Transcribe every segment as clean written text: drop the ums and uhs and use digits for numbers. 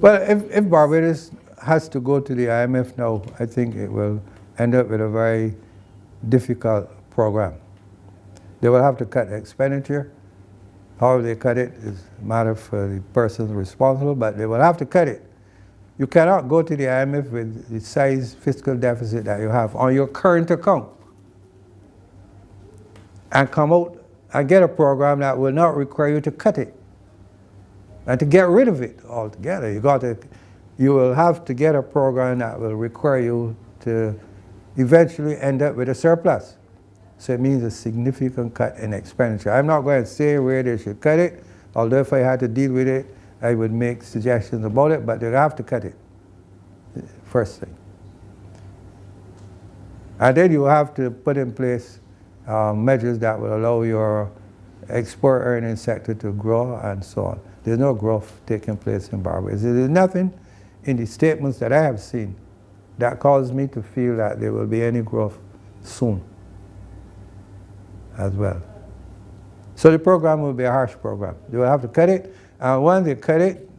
Well, if Barbados has to go to the IMF now, I think it will end up with a very difficult program. They will have to cut expenditure. How they cut it is a matter for the person responsible, but they will have to cut it. You cannot go to the IMF with the size fiscal deficit that you have on your current account and come out and get a program that will not require you to cut it and to get rid of it altogether. You will have to get a program that will require you to eventually end up with a surplus. So it means a significant cut in expenditure. I'm not going to say where they should cut it, although if I had to deal with it, I would make suggestions about it, but they have to cut it, first thing. And then you have to put in place measures that will allow your export earning sector to grow and so on. There's no growth taking place in Barbados. There's nothing in the statements that I have seen that caused me to feel that there will be any growth soon as well. So the program will be a harsh program. They will have to cut it, and when they cut it,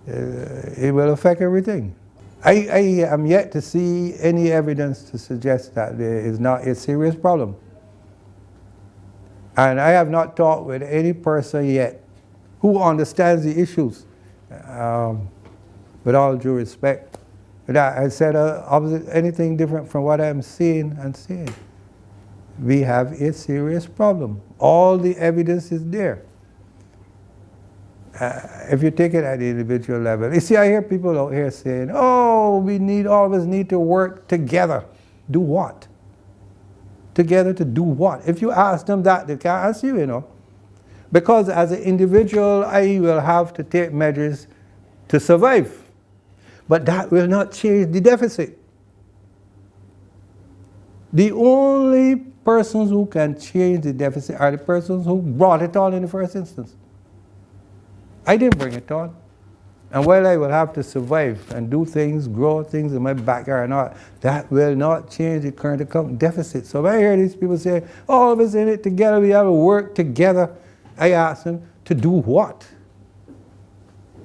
it will affect everything. I am yet to see any evidence to suggest that there is not a serious problem. And I have not talked with any person yet who understands the issues, with all due respect. That I said anything different from what I'm seeing and saying. We have a serious problem. All the evidence is there. If you take it at the individual level. You see, I hear people out here saying, oh, all of us need to work together. Do what? Together to do what? If you ask them that, they can't answer you, you know. Because as an individual, I will have to take measures to survive. But that will not change the deficit. The only persons who can change the deficit are the persons who brought it on in the first instance. I didn't bring it on. And while I will have to survive and do things, grow things in my backyard and all, that will not change the current account deficit. So when I hear these people say, all of us in it together, we have to work together, I ask them, to do what?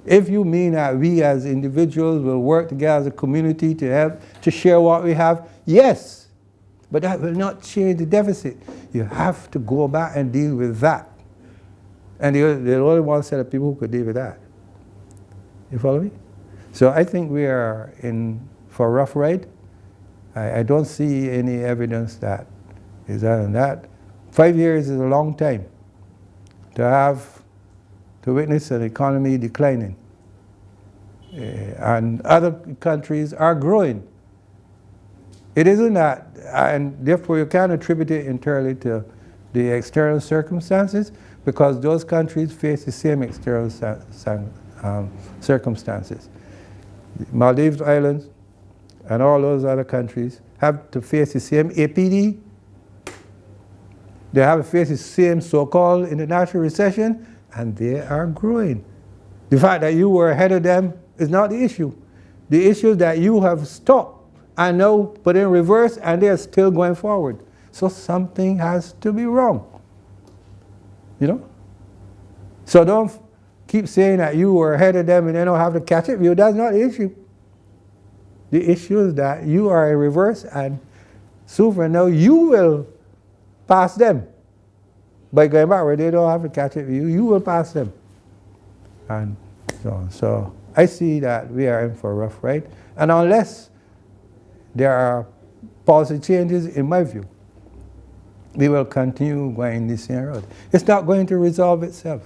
If you mean that we as individuals will work together as a community to help, to share what we have, yes. But that will not change the deficit. You have to go back and deal with that. And there are only one set of people who could deal with that. You follow me? So I think we are in for a rough ride. I don't see any evidence that is other than that. 5 years is a long time to witness an economy declining. And other countries are growing. It isn't that, and therefore you can't attribute it entirely to the external circumstances, because those countries face the same external circumstances. Maldives Islands and all those other countries have to face the same APD. They have to face the same so-called international recession, and they are growing. The fact that you were ahead of them is not the issue. The issue is that you have stopped and now put in reverse, and they are still going forward. So something has to be wrong. You know? So don't keep saying that you were ahead of them and they don't have to catch up with you. That's not the issue. The issue is that you are in reverse, and soon now you will pass them. By going back where they don't have to catch up with you, you will pass them. And so on. So I see that we are in for a rough ride. And unless there are policy changes, in my view, we will continue going this same road. It's not going to resolve itself.